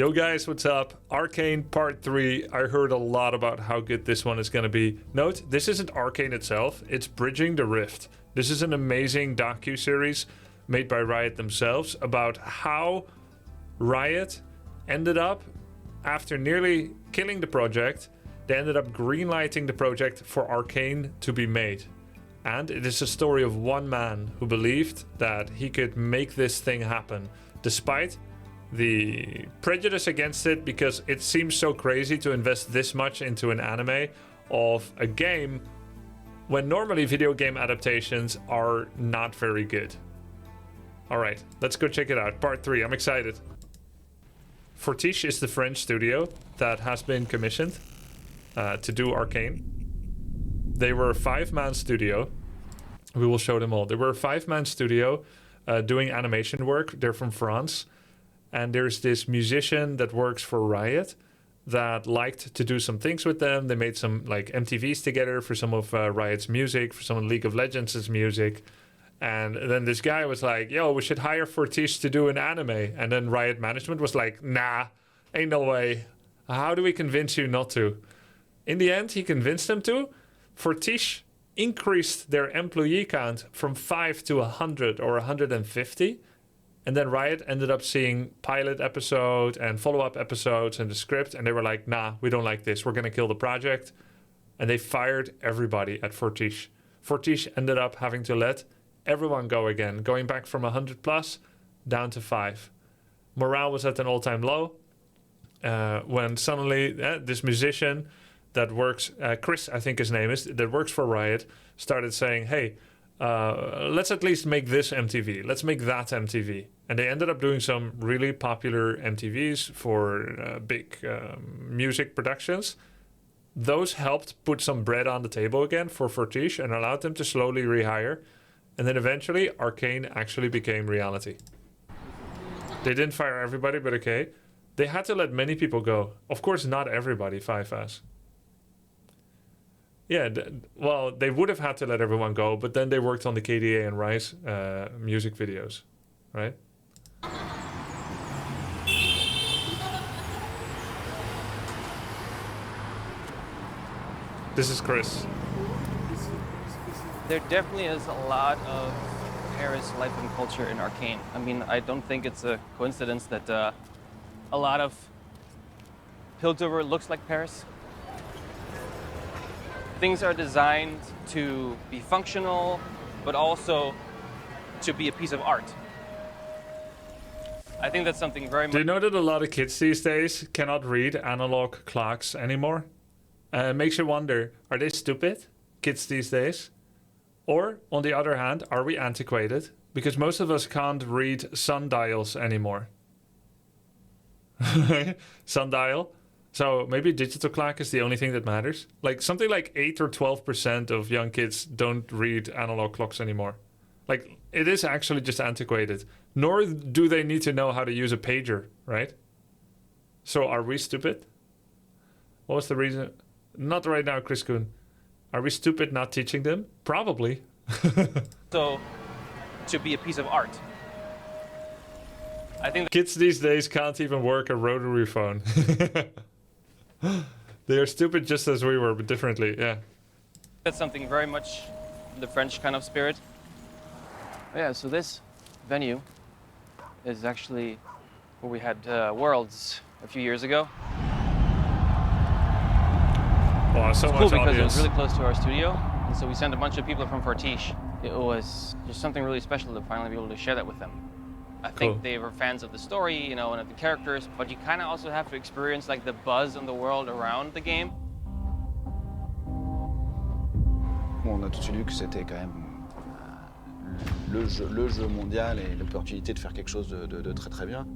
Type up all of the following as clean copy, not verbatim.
Yo guys, what's up? Arcane Part 3. I heard a lot about how good this one is going to be. Note, this isn't Arcane itself, it's Bridging the Rift. This is an amazing docu-series made by Riot themselves about how Riot ended up, after nearly killing the project, they ended up greenlighting the project for Arcane to be made. And it is a story of one man who believed that he could make this thing happen, despite the prejudice against it, because it seems so crazy to invest this much into an anime of a game when normally video game adaptations are not very good. Alright, let's go check it out. Part 3, I'm excited. Fortiche is the French studio that has been commissioned to do Arcane. They were a 5-man studio. We will show them all. They were a 5-man studio doing animation work. They're from France. And there's this musician that works for Riot that liked to do some things with them. They made some like MTVs together for some of Riot's music, for some of League of Legends' music. And then this guy was like, yo, we should hire Fortiche to do an anime. And then Riot management was like, nah, ain't no way. How do we convince you not to? In the end, he convinced them to. Fortiche increased their employee count from 5 to 100 or 150. And then Riot ended up seeing pilot episode and follow-up episodes and the script, and they were like, nah, we don't like this. We're going to kill the project. And they fired everybody at Fortiche. Fortiche ended up having to let everyone go again, going back from 100 plus down to 5. Morale was at an all-time low when suddenly this musician that works, Chris, I think his name is, that works for Riot, started saying, hey, let's at least make this MTV. Let's make that MTV. And they ended up doing some really popular MTVs for big music productions. Those helped put some bread on the table again for Fortiche and allowed them to slowly rehire. And then eventually Arcane actually became reality. They didn't fire everybody, but okay. They had to let many people go. Of course, not everybody, 5S. Yeah, well, they would have had to let everyone go, but then they worked on the KDA and Rise music videos, right? This is Chris. There definitely is a lot of Paris life and culture in Arcane. I mean, I don't think it's a coincidence that a lot of Piltover looks like Paris. Things are designed to be functional, but also to be a piece of art. I think that's something very much... Do you know that a lot of kids these days cannot read analog clocks anymore? It makes you wonder, are they stupid, kids these days? Or, on the other hand, are we antiquated? Because most of us can't read sundials anymore. Sundial? So maybe digital clock is the only thing that matters. Like something like 8 or 12% of young kids don't read analog clocks anymore. Like it is actually just antiquated. Nor do they need to know how to use a pager, right? So are we stupid? What was the reason? Not right now, Chris Kuhn. Are we stupid not teaching them? Probably. So, to be a piece of art. I think kids these days can't even work a rotary phone. They are stupid just as we were, but differently, yeah. That's something very much the French kind of spirit. Yeah, so this venue is actually where we had Worlds a few years ago. Wow, so it's much cool because audience. it was really close to our studio, and so we sent a bunch of people from Fortiche. It was just something really special to finally be able to share that with them. I think they were fans of the story, you know, and of the characters, but you kind of also have to experience like the buzz in the world around the game. On a tout de suite vu que c'était quand même le jeu mondial et l'opportunité de faire quelque chose de très très bien.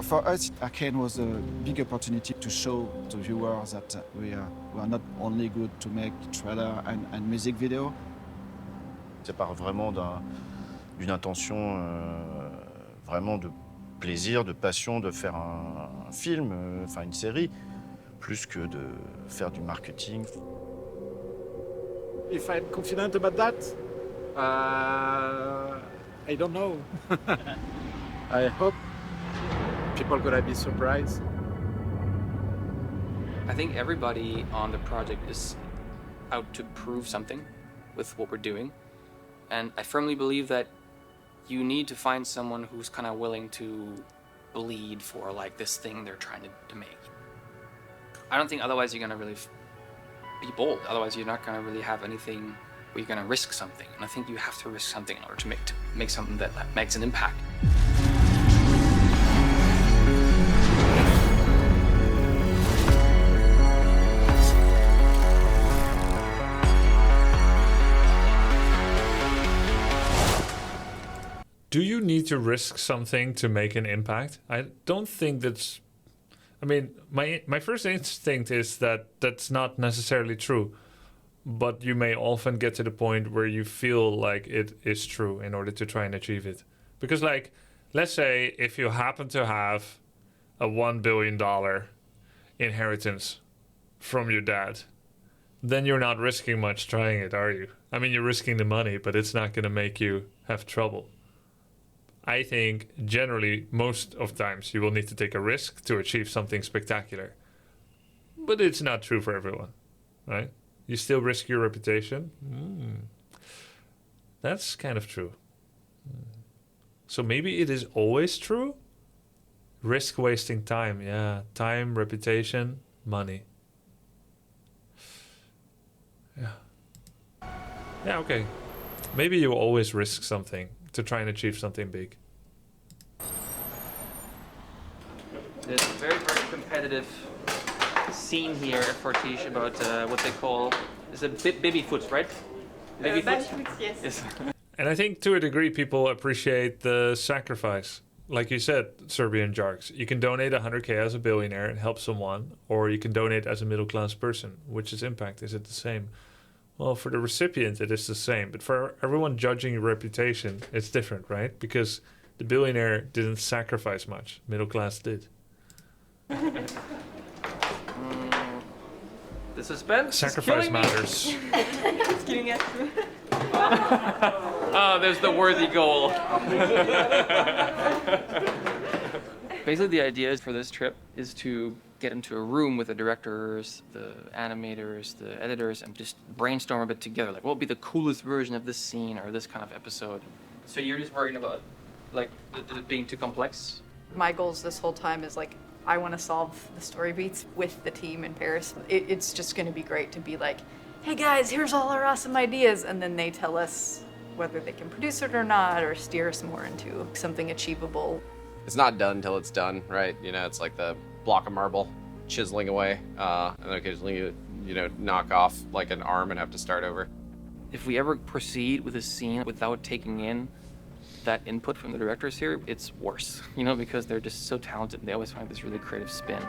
For us, Arcane was a big opportunity to show to viewers that we are not only good to make trailer and music video. Ça part vraiment d'une intention vraiment de plaisir, de passion de faire un film, enfin une série, plus que de faire du marketing. If I'm confident about that, I don't know. I hope people gonna be surprised. I think everybody on the project is out to prove something with what we're doing. And I firmly believe that you need to find someone who's kind of willing to bleed for like this thing they're trying to make. I don't think otherwise you're gonna really be bold. Otherwise you're not gonna really have anything where you're gonna risk something. And I think you have to risk something in order to make something that makes an impact. Do you need to risk something to make an impact? I don't think that's... I mean, my first instinct is that that's not necessarily true. But you may often get to the point where you feel like it is true in order to try and achieve it. Because, like, let's say if you happen to have a $1 billion inheritance from your dad, then you're not risking much trying it, are you? I mean, you're risking the money, but it's not going to make you have trouble. I think generally, most of times, you will need to take a risk to achieve something spectacular. But it's not true for everyone, right? You still risk your reputation? That's kind of true. So maybe it is always true? Risk wasting time, yeah. Time, reputation, money. Yeah, okay. Maybe you always risk something to try and achieve something big. There's a very, very competitive scene here at Fortiche about what they call... Is it baby foot, right? Baby foot? Yes. And I think to a degree people appreciate the sacrifice. Like you said, Serbian Jarks. You can donate 100k as a billionaire and help someone, or you can donate as a middle-class person. Which is impact? Is it the same? Well, for the recipient, it is the same. But for everyone judging your reputation, it's different, right? Because the billionaire didn't sacrifice much. Middle class did. The suspense Sacrifice matters. It's killing us. Oh, there's the worthy goal. Basically, the idea for this trip is to get into a room with the directors, the animators, the editors, and just brainstorm a bit together. Like, what would be the coolest version of this scene or this kind of episode? So you're just worrying about, like, it being too complex? My goals this whole time is like, I want to solve the story beats with the team in Paris. It's just going to be great to be like, hey guys, here's all our awesome ideas. And then they tell us whether they can produce it or not, or steer us more into something achievable. It's not done until it's done, right? You know, it's like the block of marble chiseling away, and occasionally you knock off like an arm and have to start over. If we ever proceed with a scene without taking in that input from the directors here, it's worse, because they're just so talented. They always find this really creative spin.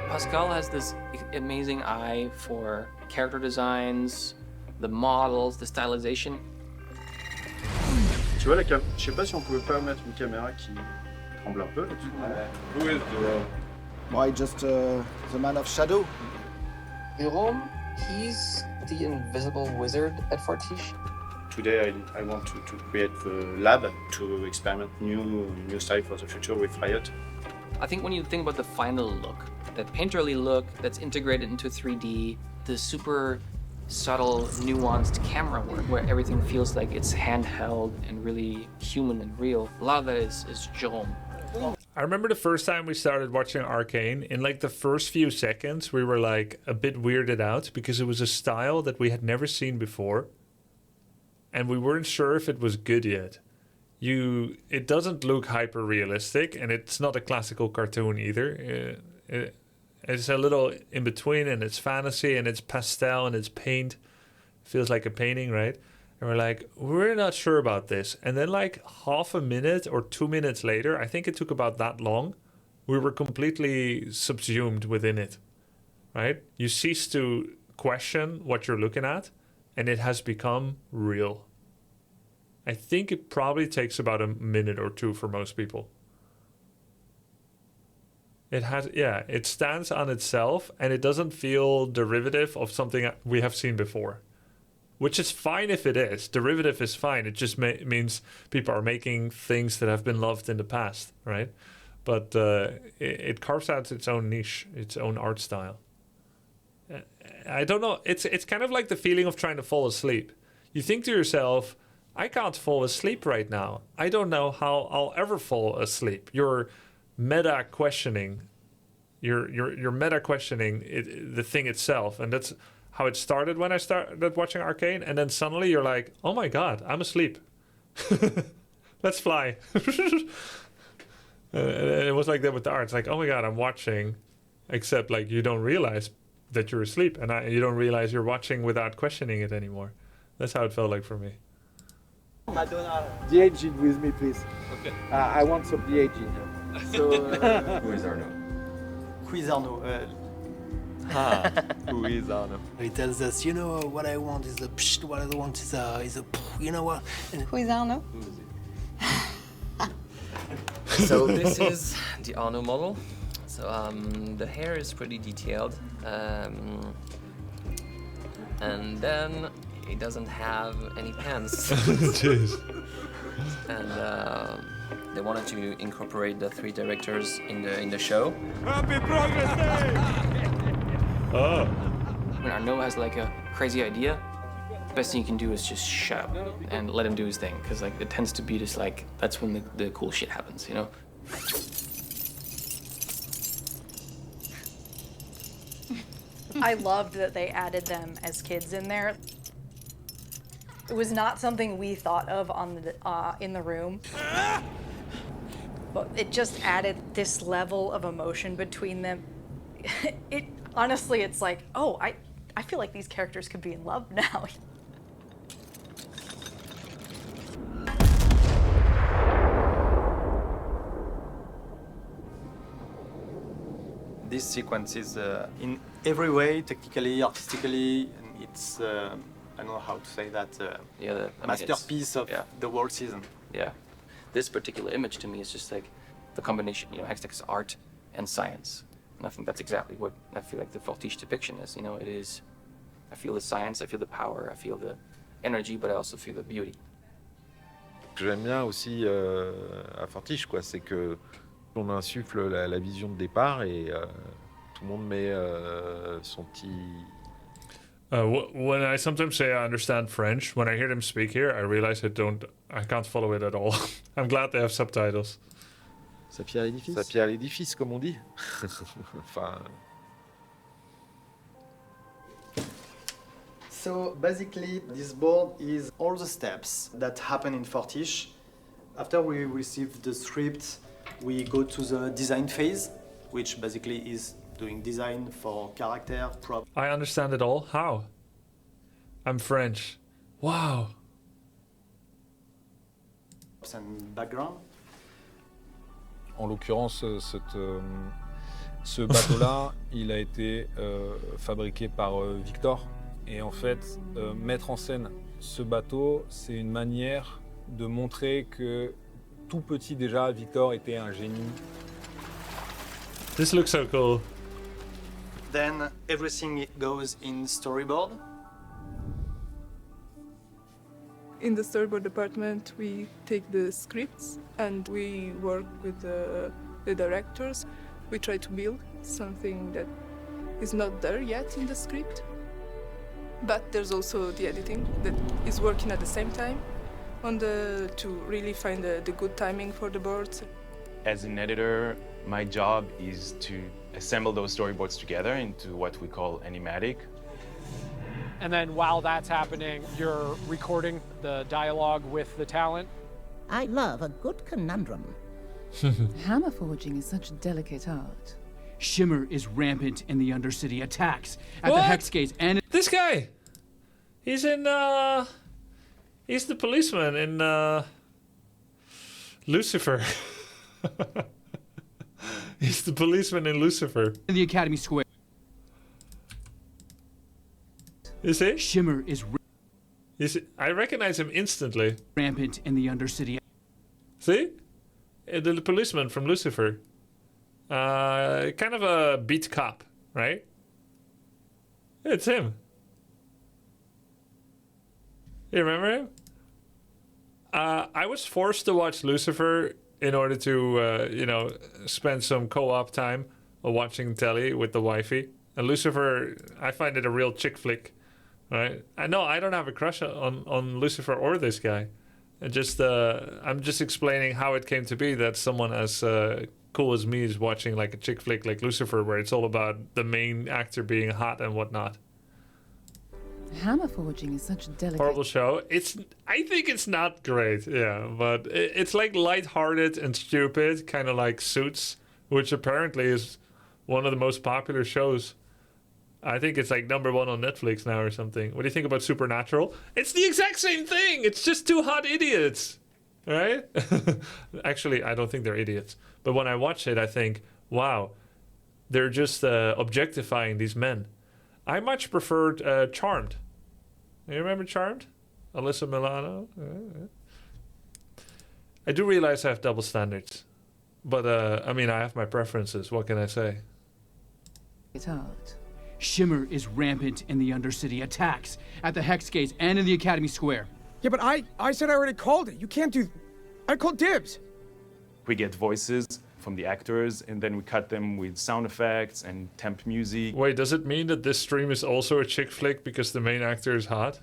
Pascal has this amazing eye for character designs, the models, the stylization. Tu vois la cam... Je sais pas si on pouvait pas mettre une caméra qui tremble un peu là-dessus. Who is the... Why just the man of shadow? Jerome, he's the invisible wizard at Fortiche. Today I want to create the lab to experiment new style for the future with Riot. I think when you think about the final look, that painterly look that's integrated into 3D, the super subtle, nuanced camera work where everything feels like it's handheld and really human and real, a lot of that is Jerome. I remember the first time we started watching Arcane, in like the first few seconds, we were like a bit weirded out because it was a style that we had never seen before. And we weren't sure if it was good yet. It doesn't look hyper realistic, and it's not a classical cartoon either. It's a little in between, and it's fantasy, and it's pastel, and it's paint. Feels like a painting, right? And we're like, we're not sure about this. And then like half a minute or 2 minutes later, I think it took about that long, we were completely subsumed within it, right? You cease to question what you're looking at, and it has become real. I think it probably takes about a minute or two for most people. It stands on itself, and it doesn't feel derivative of something we have seen before, which is fine if it is. Derivative is fine. It just means people are making things that have been loved in the past, right? But it carves out its own niche, its own art style. I don't know. It's kind of like the feeling of trying to fall asleep. You think to yourself, I can't fall asleep right now. I don't know how I'll ever fall asleep. You're meta questioning. You're meta questioning the thing itself, and that's how it started when I started watching Arcane. And then suddenly you're like, oh my god, I'm asleep. Let's fly. It was like that with the art. It's like, oh my god, I'm watching, except like you don't realize that you're asleep, and you don't realize you're watching without questioning it anymore. That's how it felt like for me. Madonna, de-aging with me, please. Okay. I want some de-aging. So, who is Arno? Who is Arno? Who is Arno? He tells us, you know, what I want is a psh, what I want is a you know what? Who is Arno? Who is it? So this is the Arno model. So the hair is pretty detailed, and then he doesn't have any pants. Jeez. And they wanted to incorporate the 3 directors in the show. Happy Progress Day! Oh. When Arnaud has like a crazy idea, the best thing you can do is just shut up and let him do his thing, because like it tends to be just like that's when the cool shit happens, you know. I loved that they added them as kids in there. It was not something we thought of on the in the room, but it just added this level of emotion between them. It honestly, it's like, oh, I feel like these characters could be in love now. This sequence is in every way, technically, artistically, and it's I don't know how to say that. Masterpiece of the whole season. Yeah, this particular image to me is just like the combination, you know, Hextech's art and science, and I think that's exactly what I feel like the Fortiche depiction is. You know, it is. I feel the science, I feel the power, I feel the energy, but I also feel the beauty. Ce que j'aime bien aussi à Fortiche, quoi, c'est que on insuffle la vision de départ et tout le monde met son petit. When I sometimes say I understand French, when I hear them speak here, I realize I can't follow it at all. I'm glad they have subtitles. Sa pierre à l'édifice. Sa pierre à l'édifice, comme on dit. Enfin. So basically, this board is all the steps that happen in Fortiche. After we receive the script, we go to the design phase, which basically is doing design for character, props. I understand it all. How? I'm French. Wow. And background. En l'occurrence, ce bateau-là, il a été fabriqué par Victor. Et en fait, mettre en scène ce bateau, c'est une manière de montrer que tout petit déjà, Victor était un génie. This looks so cool. Then everything goes in storyboard. In the storyboard department, we take the scripts and we work with the directors. We try to build something that is not there yet in the script. But there's also the editing that is working at the same time to really find the good timing for the boards. As an editor, my job is to assemble those storyboards together into what we call animatic. And then while that's happening, you're recording the dialogue with the talent. I love a good conundrum. Hammer forging is such delicate art. Shimmer is rampant in the Undercity. Attacks at the Hex Gates and... This guy! He's in, he's the policeman in, Lucifer. He's the policeman in Lucifer. In the Academy Square. Is he? Shimmer is... I recognize him instantly. Rampant in the Undercity. See? The policeman from Lucifer. Kind of a beat cop, right? It's him. You remember him? I was forced to watch Lucifer in order to, you know, spend some co-op time watching telly with the wifey. And Lucifer, I find it a real chick flick, right? I know I don't have a crush on Lucifer or this guy. And just, I'm just explaining how it came to be that someone as cool as me is watching like a chick flick like Lucifer, where it's all about the main actor being hot and whatnot. Hammer forging is such a delicate... Horrible show. I think it's not great, yeah, but it's like lighthearted and stupid, kind of like Suits, which apparently is one of the most popular shows. I think it's like #1 on Netflix now or something. What do you think about Supernatural? It's the exact same thing. It's just two hot idiots, right? Actually, I don't think they're idiots. But when I watch it, I think, wow, they're just objectifying these men. I much preferred Charmed. You remember Charmed? Alyssa Milano? I do realize I have double standards. But, I mean, I have my preferences. What can I say? It's hard. Shimmer is rampant in the Undercity. Attacks at the Hex Gates and in the Academy Square. Yeah, but I said I already called it. You can't do... I called dibs. We get voices from the actors, and then we cut them with sound effects and temp music. Wait, does it mean that this stream is also a chick flick because the main actor is hot?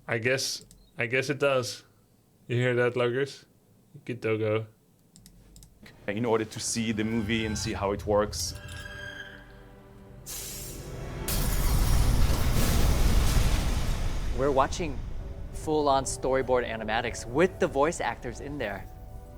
I guess it does. You hear that, Luggers? Good doggo. In order to see the movie and see how it works. We're watching full-on storyboard animatics with the voice actors in there.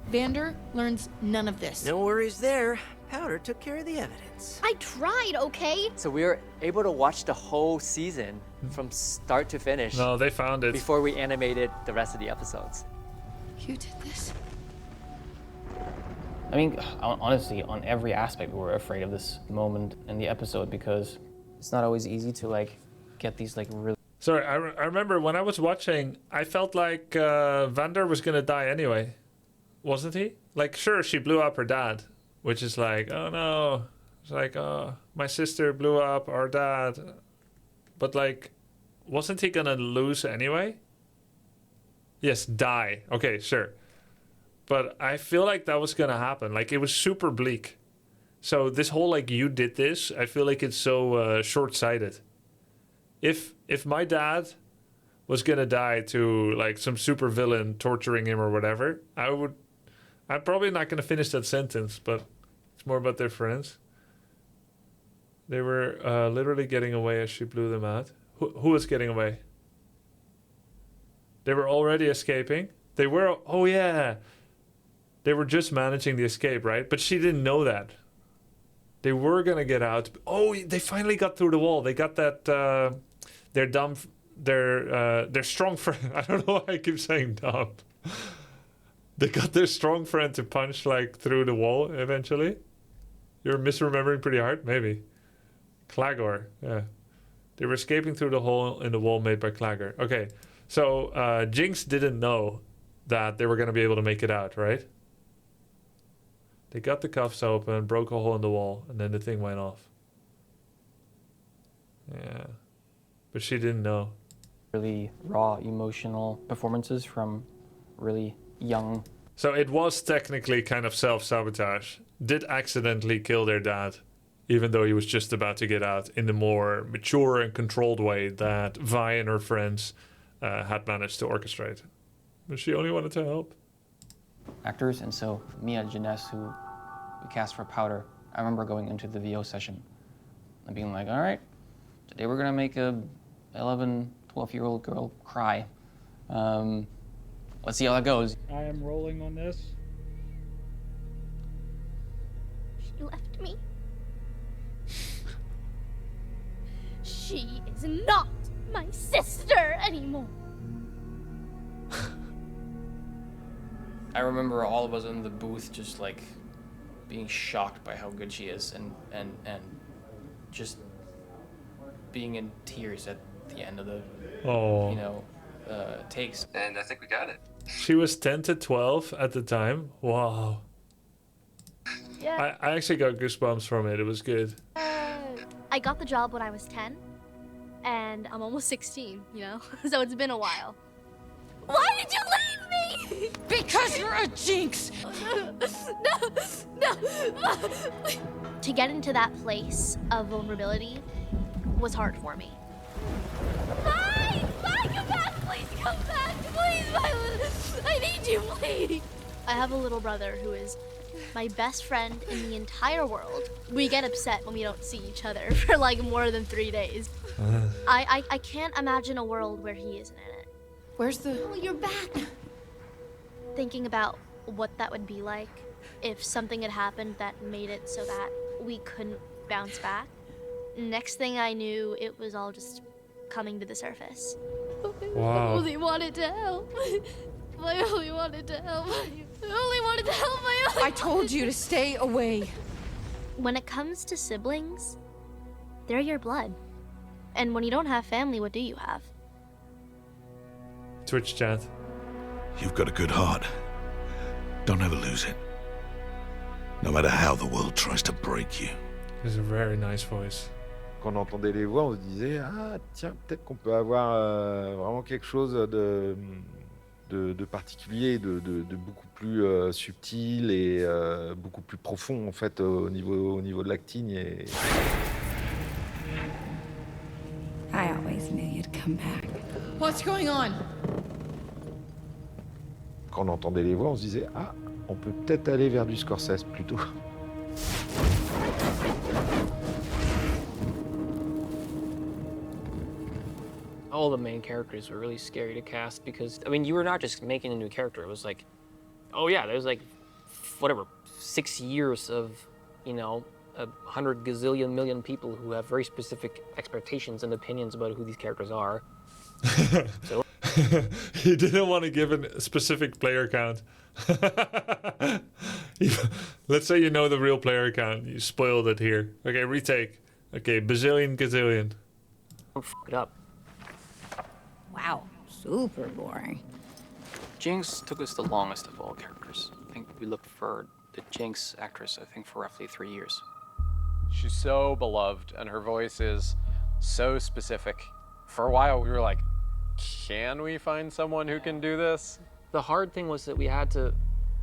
Vander learns none of this. No worries there. Powder took care of the evidence. I tried, okay? So we were able to watch the whole season from start to finish. No, they found it. Before we animated the rest of the episodes. You did this? I mean, honestly, on every aspect, we were afraid of this moment in the episode because it's not always easy to, like, get these, like, really... Sorry, I remember when I was watching, I felt like Vander was gonna die anyway. Wasn't he? Like, sure, she blew up her dad, which is like, oh no. It's like, oh, my sister blew up our dad. But, like, wasn't he gonna lose anyway? Yes, die. Okay, sure. But I feel like that was gonna happen. Like, it was super bleak. So this whole, like, you did this, I feel like it's so short-sighted. If my dad was gonna die to, like, some super villain torturing him or whatever, I'm probably not gonna finish that sentence, but it's more about their friends. They were literally getting away as she blew them out. Who was getting away? They were already escaping. They were, oh yeah. They were just managing the escape, right? But she didn't know that. They were gonna get out. Oh, they finally got through the wall. They got that, their strong friend. I don't know why I keep saying dumb. They got their strong friend to punch, like, through the wall eventually. You're misremembering pretty hard? Maybe. Clagor, yeah. They were escaping through the hole in the wall made by Clagor. Okay, so Jinx didn't know that they were going to be able to make it out, right? They got the cuffs open, broke a hole in the wall, and then the thing went off. Yeah. But she didn't know. Really raw, emotional performances from really young. So it was technically kind of self-sabotage. Did accidentally kill their dad, even though he was just about to get out in the more mature and controlled way that Vi and her friends had managed to orchestrate. But she only wanted to help. Actors, and so Mia Janess, who we cast for Powder, I remember going into the VO session and being like, all right, today we're gonna make a 11, 12-year-old girl cry. Let's see how that goes. I am rolling on this. She left me. She is not my sister anymore. I remember all of us in the booth just like being shocked by how good she is and just being in tears at the end of the takes. And I think we got it. She was 10 to 12 at the time. Wow. Yeah. I actually got goosebumps from it. It was good. I got the job when I was 10. and I'm almost 16, you know? So it's been a while. Why did you leave me? Because you're a Jinx! No. To get into that place of vulnerability was hard for me. Bye, come back, please come back, please, I need you, please. I have a little brother who is my best friend in the entire world. We get upset when we don't see each other for like more than 3 days. I can't imagine a world where he isn't in it. Where's the... Oh, you're back. Thinking about what that would be like if something had happened that made it so that we couldn't bounce back. Next thing I knew, it was all just coming to the surface. Wow. I only wanted to help. I only wanted to help. I told you to stay away. When it comes to siblings, they're your blood. And when you don't have family, what do you have? Twitch chat. You've got a good heart. Don't ever lose it. No matter how the world tries to break you. It's a very nice voice. Quand on entendait les voix, on se disait ah tiens, peut-être qu'on peut avoir vraiment quelque chose de particulier, de beaucoup plus subtil et beaucoup plus profond en fait au niveau de l'acting et... I always knew you'd come back. What's going on? Quand on entendait les voix, on se disait ah, on peut peut-être aller vers du Scorsese plutôt. All the main characters were really scary to cast because, I mean, you were not just making a new character. It was like, oh yeah, there's like, whatever, 6 years of, you know, 100 gazillion million people who have very specific expectations and opinions about who these characters are. So He didn't want to give a specific player count. Let's say you know the real player count. You spoiled it here. Okay, retake. Okay, bazillion, gazillion. Don't f it up. Wow, super boring. Jinx took us the longest of all characters. I think we looked for the Jinx actress, I think, for roughly 3 years. She's so beloved, and her voice is so specific. For a while, we were like, can we find someone who can do this? The hard thing was that we had to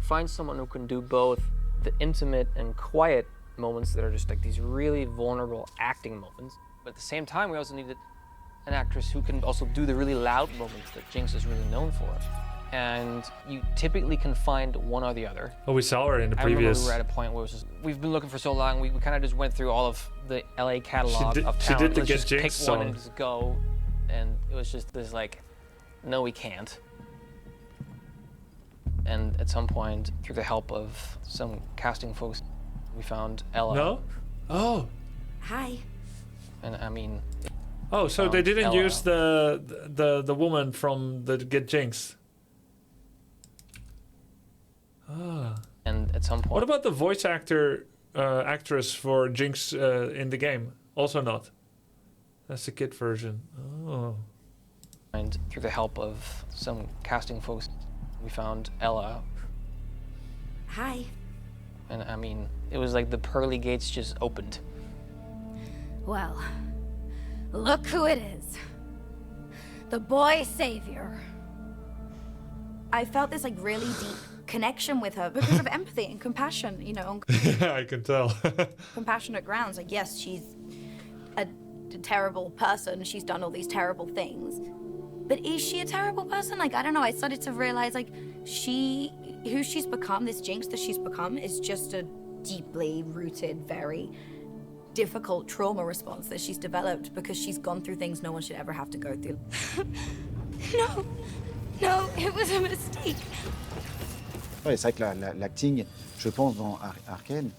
find someone who can do both the intimate and quiet moments that are just like these really vulnerable acting moments. But at the same time, we also needed an actress who can also do the really loud moments that Jinx is really known for. And you typically can find one or the other. Oh, we saw her in the I remember previous. we were at a point where it was just, we've been looking for so long, we kind of just went through all of the LA catalog of talent. She did the Let's Get just Jinx pick song. one and just go. And it was just this like, no, we can't. And at some point, through the help of some casting folks, we found Ella. No? Oh. Hi. And I mean. Oh, so they didn't Ella. use the woman from the Get Jinx. Ah. And at some point. What about the voice actress for Jinx in the game? Also not. That's the kid version. Oh. And through the help of some casting folks, we found Ella. Hi. And I mean, it was like the pearly gates just opened. Well, look who it is. The boy savior. I felt this like really deep connection with her because of empathy and compassion, you know, on Yeah, I can tell. compassionate grounds. Like, yes, she's a terrible person. She's done all these terrible things. But is she a terrible person? Like, I don't know. I started to realize, like, who she's become, this Jinx that she's become, is just a deeply rooted, very difficult trauma response that she's developed because she's gone through things no one should ever have to go through. No, it was a mistake. Ouais, c'est vrai que l'acting, je pense, dans Arcane,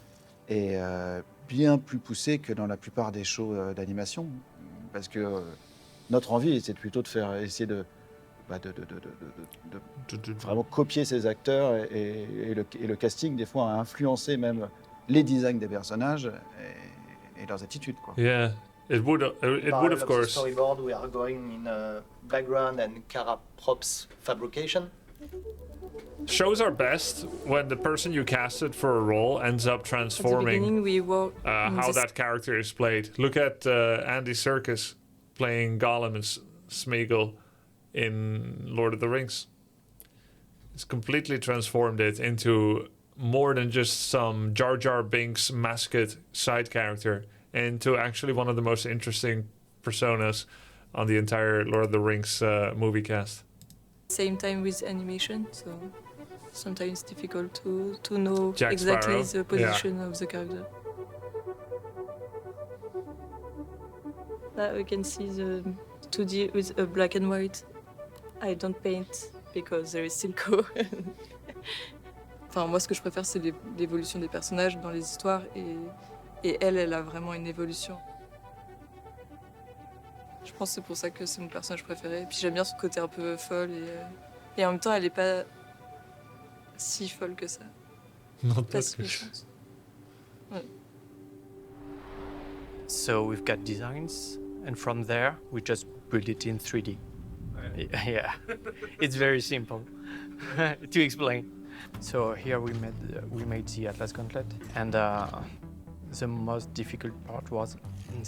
est bien plus poussé que dans la plupart des shows d'animation. Parce que notre envie, c'est plutôt de faire essayer de vraiment copier ces acteurs et le casting, des fois, a influencé même les designs des personnages et leurs attitudes, quoi. Yeah, it would of course. Storyboard, we are going in background and Cara props fabrication. Shows are best when the person you casted for a role ends up transforming we work how that character is played. Look at Andy Serkis playing Gollum and Smeagol in Lord of the Rings. It's completely transformed it into more than just some Jar Jar Binks mascot side character, into actually one of the most interesting personas on the entire Lord of the Rings movie cast. Same time with animation, so sometimes difficult to know Jack exactly Sparrow. the position of the character. We can see the 2D with a black and white. I don't paint because there is Silco. Enfin, moi, ce que je préfère, c'est l'évolution des personnages dans les histoires, et elle a vraiment une évolution. Je pense que c'est pour ça que c'est mon personnage préféré. Puis j'aime bien son côté un peu folle, et en même temps, elle est pas si folle que ça. Non, Pas si méchante. Ouais. So we've got designs, and from there, we just build it in 3D. Yeah, it's very simple to explain. So here we made the Atlas Gauntlet, and the most difficult part was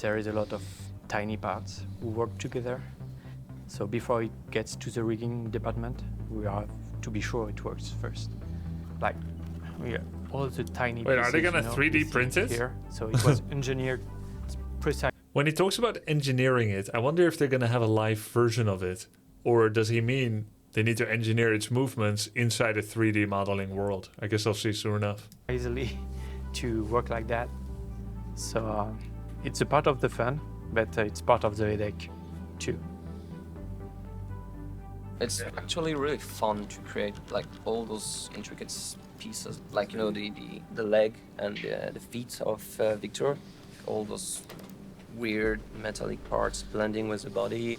there is a lot of tiny parts who work together. So before it gets to the rigging department, we have to be sure it works first. Like, all the tiny Wait, pieces, are they gonna 3D print it? Here, so it was engineered precise. When he talks about engineering it, I wonder if they're gonna have a live version of it. Or does he mean they need to engineer its movements inside a 3D modeling world? I guess I'll see soon enough. Easily to work like that. So it's a part of the fun, but it's part of the headache too. It's actually really fun to create like all those intricate pieces, like you know the leg and the feet of Victor, all those weird metallic parts blending with the body.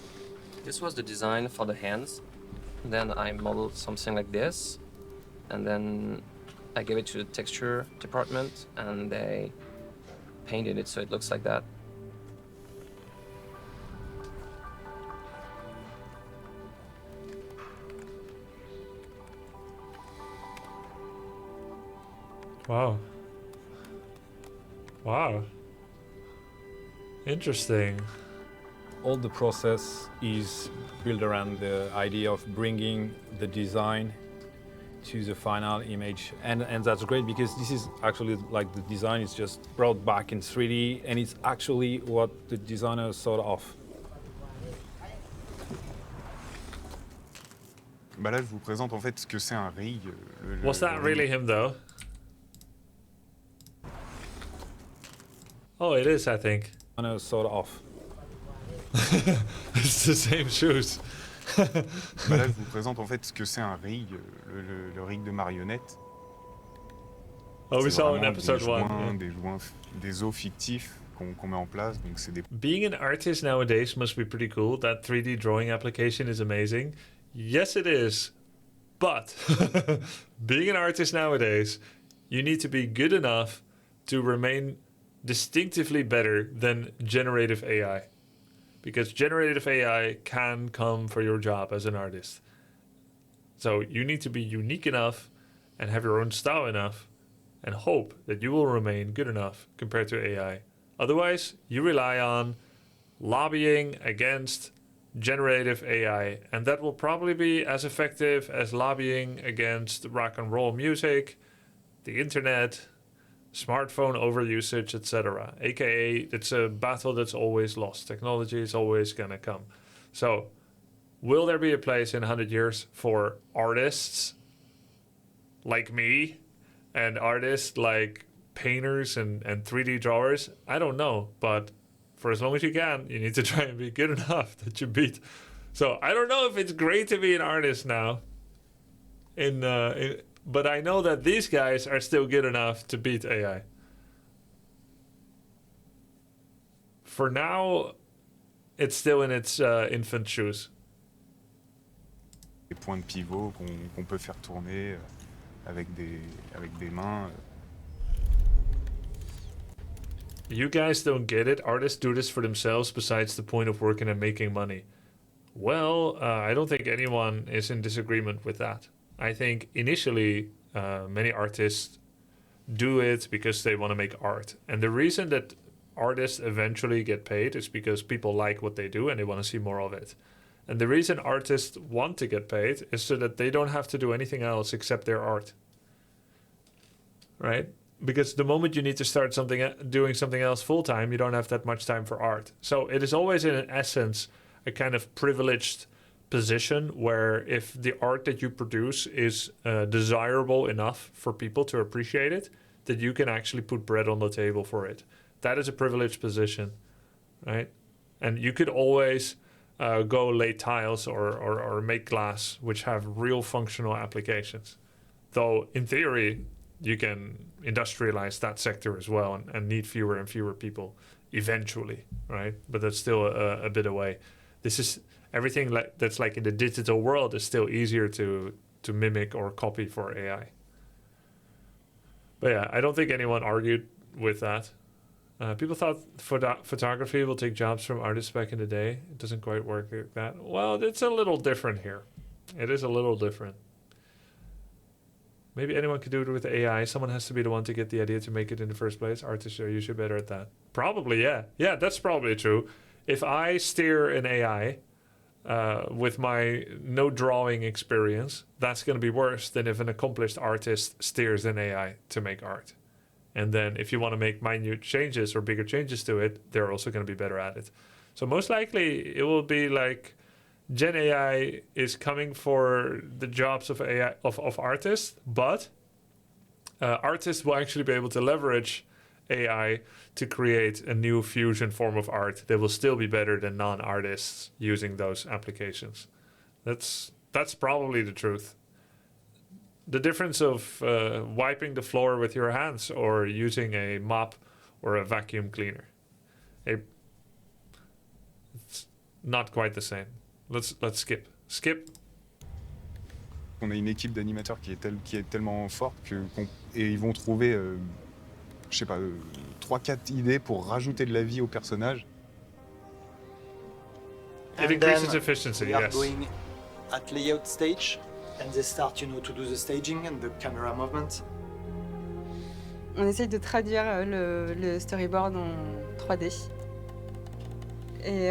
This was the design for the hands. Then I modeled something like this, and then I gave it to the texture department, and they painted it so it looks like that. Wow. Wow. Interesting. All the process is built around the idea of bringing the design to the final image, and that's great because this is actually like the design is just brought back in 3D, and it's actually what the designer thought of. Bah là, je vous présente en fait ce que c'est un rig. Was that really him though? Oh, it is, I think. Sort of. It's the same shoes. Bah là, je vous présente en fait ce que c'est un rig, le rig de marionnette. Oh, we saw in episode 1. Des os fictifs qu'on met en place, donc c'est des. Being an artist nowadays must be pretty cool. That 3D drawing application is amazing. Yes, it is. But being an artist nowadays, you need to be good enough to remain distinctively better than generative AI. Because generative AI can come for your job as an artist. So you need to be unique enough and have your own style enough and hope that you will remain good enough compared to AI. Otherwise, you rely on lobbying against generative AI, and that will probably be as effective as lobbying against rock and roll music, the internet, smartphone overusage, etc. AKA, it's a battle that's always lost. Technology is always gonna come. So, will there be a place in 100 years for artists like me and artists like painters and 3D drawers? I don't know, but for as long as you can, you need to try and be good enough that you beat. So I don't know if it's great to be an artist now. But I know that these guys are still good enough to beat AI. For now, it's still in its infant shoes. Des points de pivot qu'on peut faire tourner avec des mains. You guys don't get it. Artists do this for themselves besides the point of working and making money. Well, I don't think anyone is in disagreement with that. I think initially many artists do it because they want to make art. And the reason that artists eventually get paid is because people like what they do and they want to see more of it. And the reason artists want to get paid is so that they don't have to do anything else except their art. Right? Because the moment you need to start doing something else full time, you don't have that much time for art. So it is always, in essence, a kind of privileged position where if the art that you produce is desirable enough for people to appreciate it, that you can actually put bread on the table for it. That is a privileged position, right? And you could always go lay tiles or make glass, which have real functional applications. Though, in theory, you can industrialize that sector as well and need fewer and fewer people eventually, right? But that's still a bit away. This is everything that's like in the digital world is still easier to mimic or copy for AI. But yeah, I don't think anyone argued with that. People thought photography will take jobs from artists back in the day. It doesn't quite work like that. Well, it's a little different here. It is a little different. Maybe anyone could do it with AI. Someone has to be the one to get the idea to make it in the first place. Artists are usually better at that. Probably, yeah. Yeah, that's probably true. If I steer an AI with my no drawing experience, that's going to be worse than if an accomplished artist steers an AI to make art. And then if you want to make minute changes or bigger changes to it, they're also going to be better at it. So most likely it will be like Gen AI is coming for the jobs of AI of artists, but artists will actually be able to leverage AI to create a new fusion form of art that will still be better than non-artists using those applications. That's probably the truth. The difference of wiping the floor with your hands or using a mop or a vacuum cleaner. It's not quite the same. Let's skip. Skip. On a une équipe d'animateurs qui est tellement forte et ils vont trouver, je sais pas, 3-4 idées pour rajouter de la vie au personnage. It increases efficiency, we are yes. going at layout stage, and they start, to do the staging and the camera movement. On essaye de traduire le storyboard en 3D et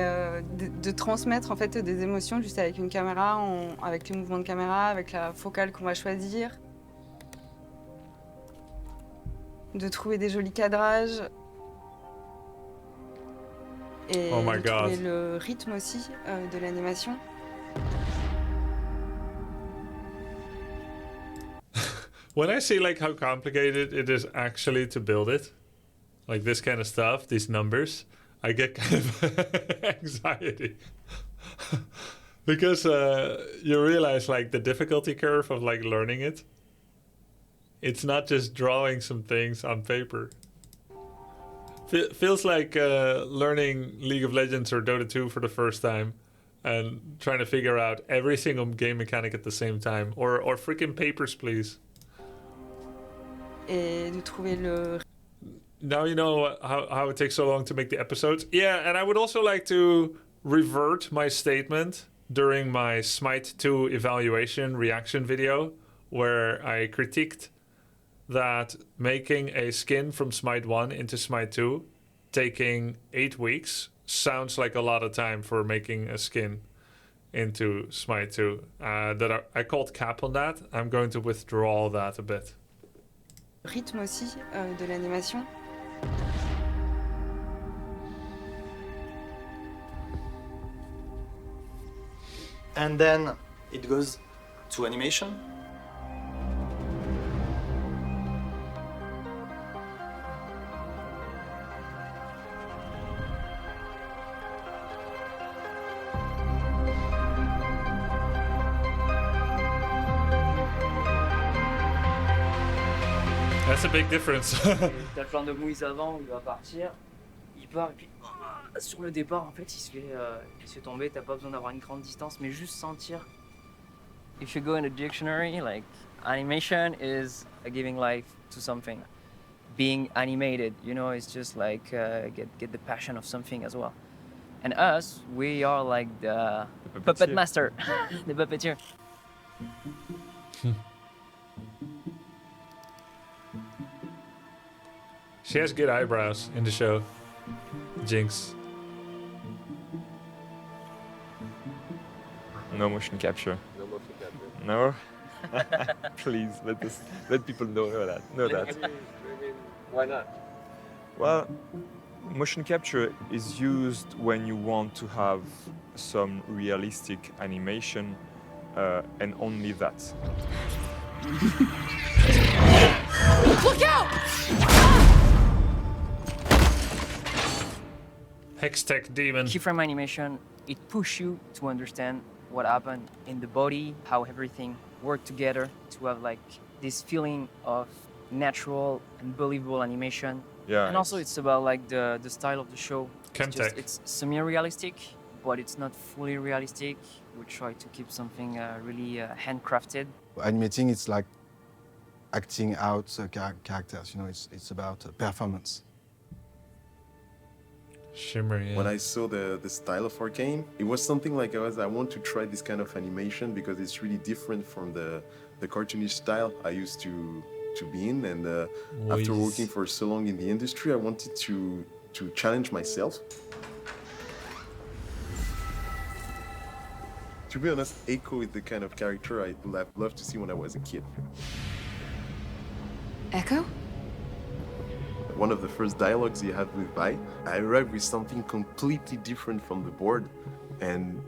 de transmettre en fait des émotions juste avec une caméra, avec les mouvements de caméra, avec la focale qu'on va choisir, de trouver des jolis cadrages et Oh my de trouver God. le rythme aussi de l'animation. When I see like how complicated it is actually to build it, like this kind of stuff, these numbers, I get kind of anxiety. Because you realize like the difficulty curve of like learning it. It's not just drawing some things on paper. Feels like learning League of Legends or Dota 2 for the first time and trying to figure out every single game mechanic at the same time. Or freaking Papers, Please. Et de trouver le... Now you know how it takes so long to make the episodes. Yeah, and I would also like to revert my statement during my Smite 2 evaluation reaction video, where I critiqued that making a skin from Smite 1 into Smite 2 taking 8 weeks sounds like a lot of time for making a skin into Smite 2. That I called cap on that. I'm going to withdraw that a bit. rythme aussi de l'animation. And then it goes to animation. That's a big difference. T'as plein de mouilles avant où il va partir, il part et puis sur le départ en fait il se fait tomber, t'as pas besoin d'avoir une grande distance mais juste sentir. If you go in a dictionary, like animation is giving life to something. Being animated, it's just like get the passion of something as well. And us, we are like the puppet master, the puppeteer. She has good eyebrows in the show. Jinx. No motion capture. No motion capture. No. Please let people know that. I mean, why not? Well, motion capture is used when you want to have some realistic animation, and only that. Look out! Hextech demon. Keyframe animation, it pushes you to understand what happened in the body, how everything worked together to have like this feeling of natural and believable animation. Yeah. And also it's about like the style of the show. Chemtech. It's semi-realistic, but it's not fully realistic. We try to keep something really handcrafted. Animating, it's like acting out characters. You know, it's about performance. Shimmer, yeah. When I saw the style of Arcane, it was something like I want to try this kind of animation because it's really different from the cartoonish style I used to be in. And after working for so long in the industry, I wanted to challenge myself. To be honest, Echo is the kind of character I would have loved to see when I was a kid. Echo? One of the first dialogues he had with Vi, I arrived with something completely different from the board, and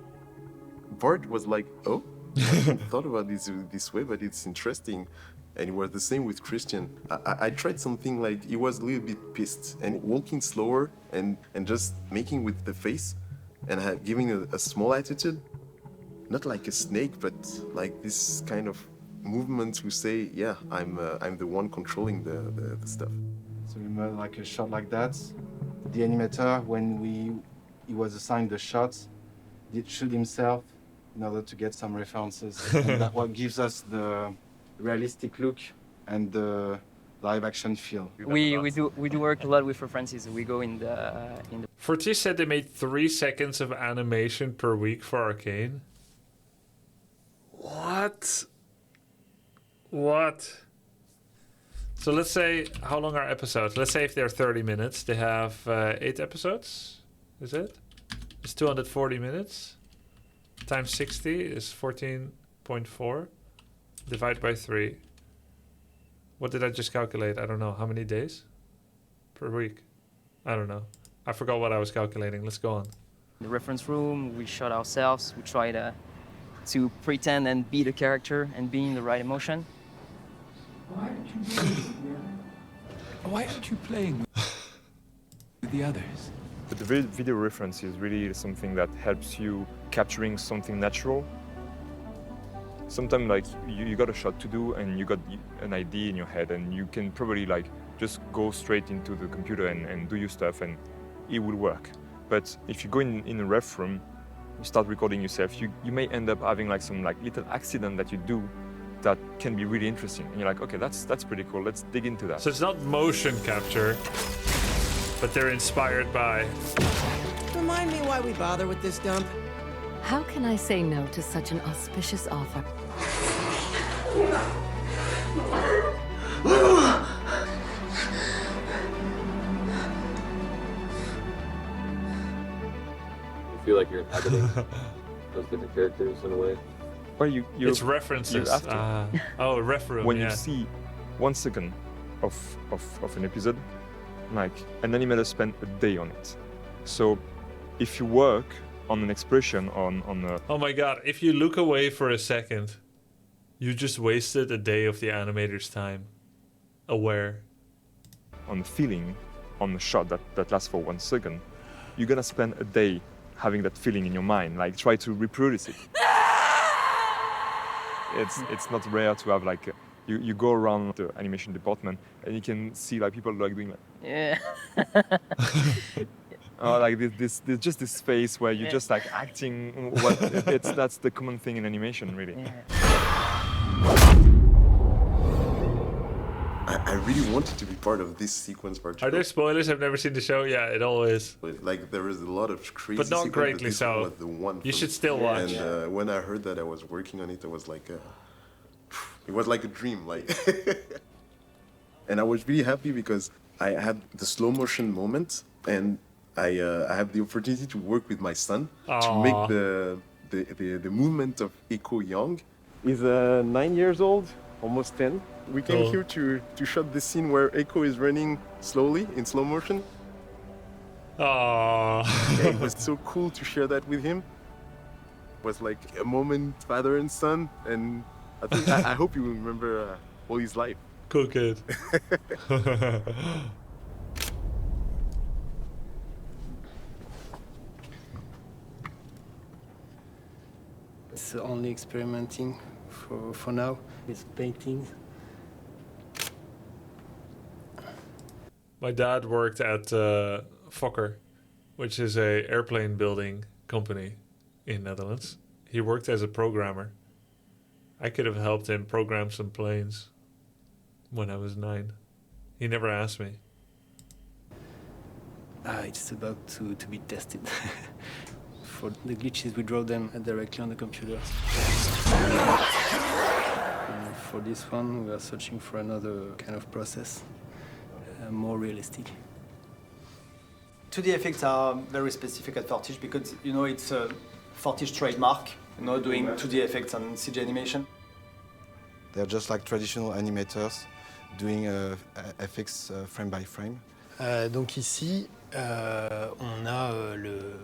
Bart was like, "Oh, I hadn't thought about this way, but it's interesting." And it was the same with Christian. I tried something like he was a little bit pissed and walking slower and just making with the face and giving a small attitude, not like a snake, but like this kind of movement to say, "Yeah, I'm the one controlling the stuff." So remember, like a shot like that, the animator, when he was assigned the shot, did shoot himself in order to get some references. And that's what gives us the realistic look and the live action feel. We do work a lot with references. We go in the Fortiche said they made 3 seconds of animation per week for Arcane. What? So let's say, how long are episodes? Let's say if they're 30 minutes, they have 8 episodes, is it? It's 240 minutes. Times 60 is 14.4. Divide by 3. What did I just calculate? I don't know. How many days per week? I don't know. I forgot what I was calculating. Let's go on. the reference room. We shot ourselves. We try to pretend and be the character and be in the right emotion. Why aren't you playing with the others? But the video reference is really something that helps you capturing something natural. Sometimes like you got a shot to do and you got an idea in your head and you can probably like just go straight into the computer and do your stuff and it will work. But if you go in a ref room, you start recording yourself, you may end up having like some like little accident that you do that can be really interesting. And you're like, okay, that's pretty cool. Let's dig into that. So it's not motion capture, but they're inspired by. Remind me why we bother with this dump. How can I say no to such an auspicious offer? You feel like you're inhabiting those different characters in a way. Well, It's references. Oh, ref room, When yeah. you see 1 second of an episode, like an animator spent a day on it. So if you work on an expression on a... Oh my god, if you look away for a second, you just wasted a day of the animator's time. Aware. On the feeling, on the shot that lasts for 1 second, you're gonna spend a day having that feeling in your mind, like try to reproduce it. It's not rare to have like you go around the animation department and you can see like people like doing like Yeah. like this just this face where you're just like acting what that's the common thing in animation really. I really wanted to be part of this sequence part. Are there spoilers? I've never seen the show. Yeah, it all is. Like there is a lot of crazy, But not sequence, greatly this so. was the one You for should me. still watch. And when I heard that I was working on it, I was like, it was like a dream, like. And I was really happy because I had the slow motion moment, and I have the opportunity to work with my son to Aw. make the movement of Echo young. He's 9 years old, almost 10. We came Cool. here to shot the scene where Echo is running slowly in slow motion. Aww. Yeah, it was so cool to share that with him. It was like a moment, father and son, and I hope he will remember all his life. Cool kid. It's only experimenting for now with paintings. My dad worked at Fokker, which is a airplane building company in Netherlands. He worked as a programmer. I could have helped him program some planes when I was 9. He never asked me. It's about to be tested. For the glitches, we draw them directly on the computer. For this one, we are searching for another kind of process, more realistic. 2D effects are very specific at Fortiche because, you know, it's a Fortiche trademark, you know, doing 2D effects on CG animation. They're just like traditional animators doing effects frame by frame. Donc ici, on a le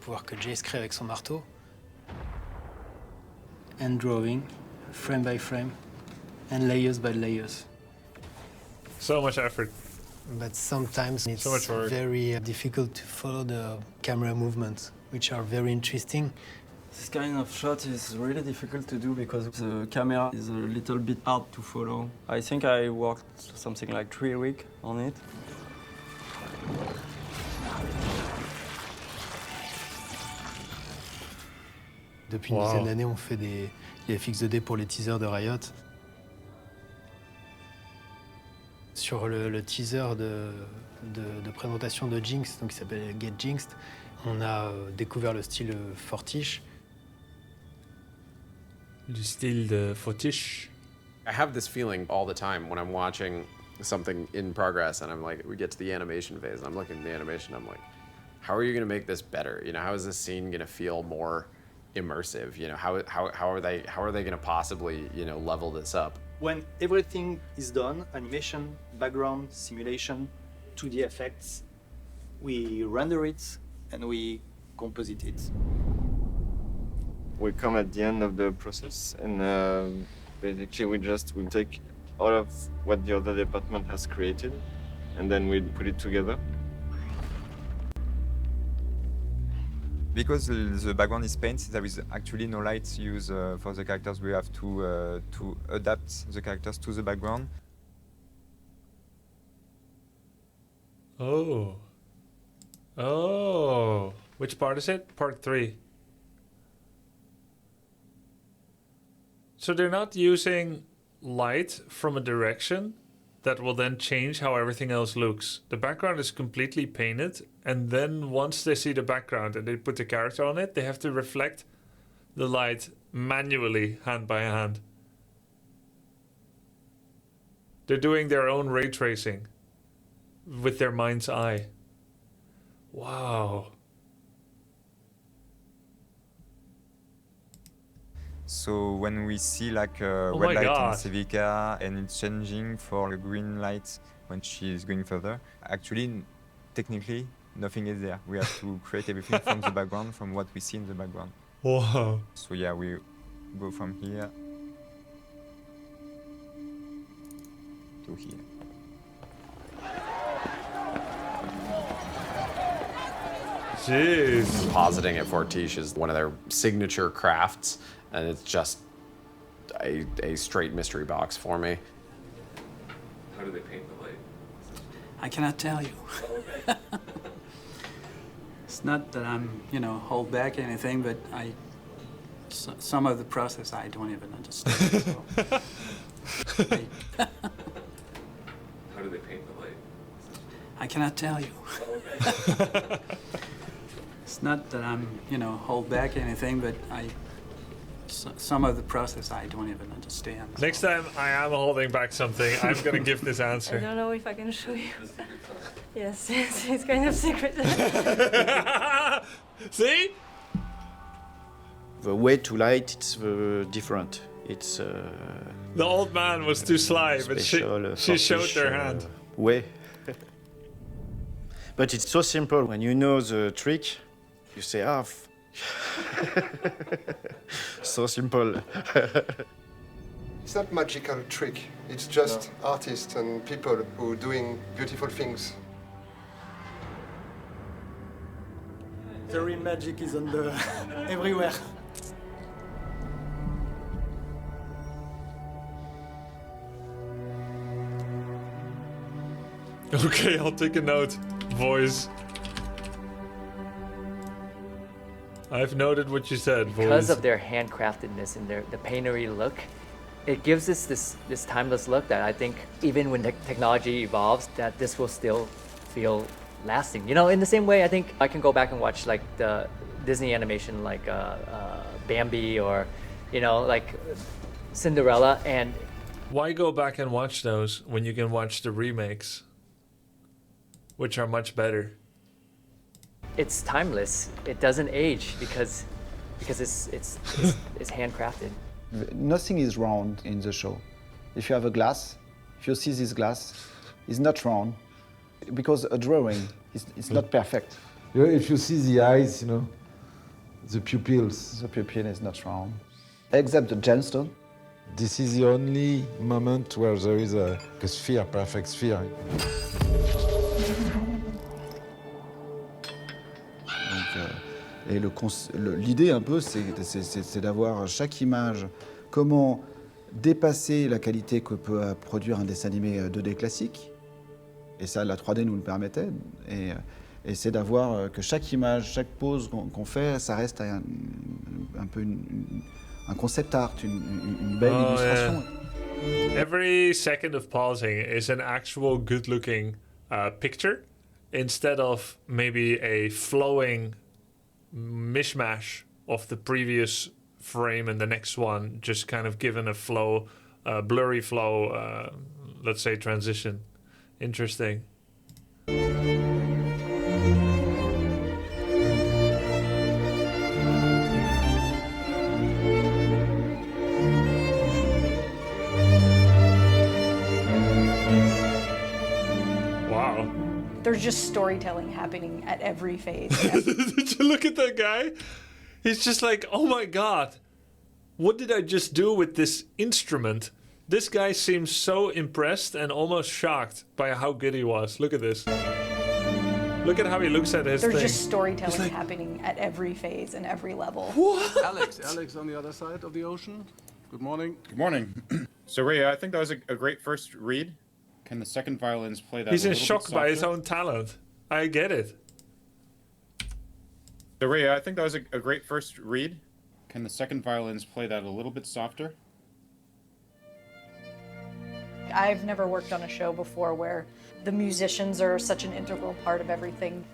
pouvoir que Jace crée avec son marteau. And drawing, frame by frame, and layers by layers. So much effort. But sometimes it's So much work. very difficult to follow the camera movements, which are very interesting. This kind of shot is really difficult to do because the camera is a little bit hard to follow. I think I worked something like 3 weeks on it. Depuis une Wow. dizaine d'années, on fait des FX 2D pour les teasers de Riot. Sur le teaser de présentation de Jinx, donc qui s'appelle Get Jinxed, on a découvert le style Fortiche. Le style de Fortiche. I have this feeling all the time when I'm watching something in progress and I'm like, we get to the animation phase and I'm looking at the animation, I'm like, how are you going to make this better? You know, how is this scene going to feel more immersive? You know, how are they going to possibly, you know, level this up? When everything is done, animation, background, simulation, 2D effects, we render it and we composite it. We come at the end of the process and basically we take all of what the other department has created and then we put it together. Because the background is paint, there is actually no light used for the characters. We have to adapt the characters to the background. Oh. Oh. Which part is it? Part 3. So they're not using light from a direction that will then change how everything else looks. The background is completely painted, and then once they see the background and they put the character on it, they have to reflect the light manually, hand by hand. They're doing their own ray tracing with their mind's eye. Wow. So when we see like a Oh red my light on God. Civica and it's changing for a green light when she is going further, actually, technically, nothing is there. We have to create everything from the background, from what we see in the background. Wow. So yeah, we go from here to here. Jeez. Compositing at Fortiche is one of their signature crafts, and it's just a straight mystery box for me. How do they paint the light? I cannot tell you. It's not that I'm, hold back anything, but some of the process I don't even understand. So. How do they paint the light? I cannot tell you. It's not that I'm, hold back anything, but some of the process I don't even understand. Next time I am holding back something, I'm gonna give this I answer. don't know if I can show you. Yes, it's kind of secret. See? The way to light, it's different. It's The old man was too sly, but she showed her hand. Way. But it's so simple. When you know the trick, you say, so simple. It's not magical trick. It's just artists and people who are doing beautiful things. The real magic is on the everywhere. Okay, I'll take a note, boys. I've noted what you said, boys. Because of their handcraftedness and the painterly look, it gives us this timeless look that I think even when the technology evolves, that this will still feel lasting. You know, in the same way, I think I can go back and watch like the Disney animation like Bambi or, you know, like Cinderella, and... Why go back and watch those when you can watch the remakes, which are much better? It's timeless. It doesn't age because it's handcrafted. Nothing is round in the show. If you have a glass, if you see this glass, it's not round because a drawing is not perfect. You know, if you see the eyes, you know, the pupils. The pupil is not round, except the gemstone. This is the only moment where there is a sphere, perfect sphere. Et l'idée un peu, c'est d'avoir chaque image, comment dépasser la qualité que peut produire un dessin animé 2D classique. Et ça, la 3D nous le permettait. Et c'est d'avoir que chaque image, chaque pose qu'on fait, ça reste un peu un concept art, une belle illustration. Yeah. Every second of pausing is an actual good-looking picture, instead of maybe a flowing mishmash of the previous frame and the next one, just kind of given a flow, blurry flow, let's say transition. Interesting. Wow. There's just storytelling happening at every phase. Did you look at that guy? He's just like, oh my god, what did I just do with this instrument? This guy seems so impressed and almost shocked by how good he was. Look at this. Look at how he looks at his There's thing. just storytelling happening at every phase and every level. What? Alex on the other side of the ocean. Good morning. Good morning. So Ray, I think that was a great first read. Can the second violins play that? He's a in little shock bit by his softer? own talent. I get it. So Ray, I think that was a great first read. Can the second violins play that a little bit softer? I've never worked on a show before where the musicians are such an integral part of everything.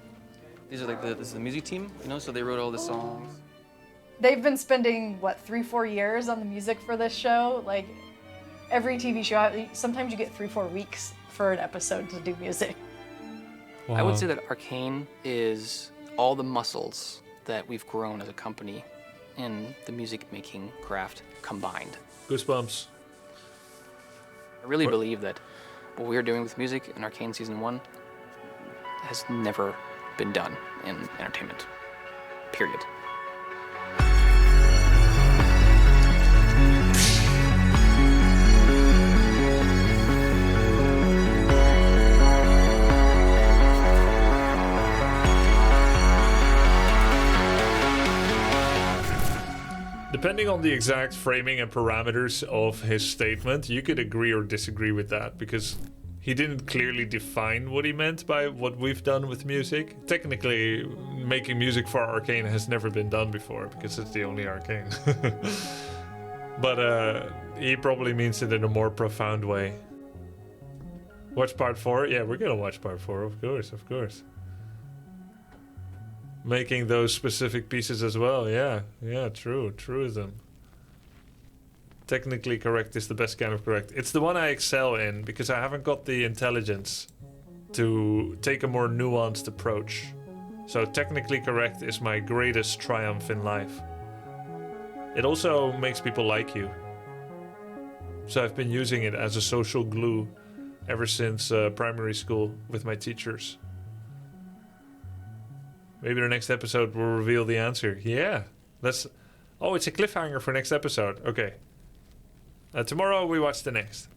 These are like this is the music team, you know, so they wrote all the songs. They've been spending, what, 3-4 years on the music for this show? Like, every TV show, sometimes you get 3-4 weeks for an episode to do music. I would say that Arcane is all the muscles that we've grown as a company in the music making craft combined. Goosebumps. I really believe that what we're doing with music in Arcane Season 1 has never been done in entertainment. Period. Depending on the exact framing and parameters of his statement, you could agree or disagree with that, because he didn't clearly define what he meant by what we've done with music. Technically, making music for Arcane has never been done before, because it's the only Arcane. But he probably means it in a more profound way. Watch part 4? Yeah, we're gonna watch part 4, of course, of course. Making those specific pieces as well, yeah, true, truism. Technically correct is the best kind of correct. It's the one I excel in because I haven't got the intelligence to take a more nuanced approach. So technically correct is my greatest triumph in life. It also makes people like you. So I've been using it as a social glue ever since primary school with my teachers. Maybe the next episode will reveal the answer. Yeah. Oh, it's a cliffhanger for next episode. Okay. Tomorrow we watch the next.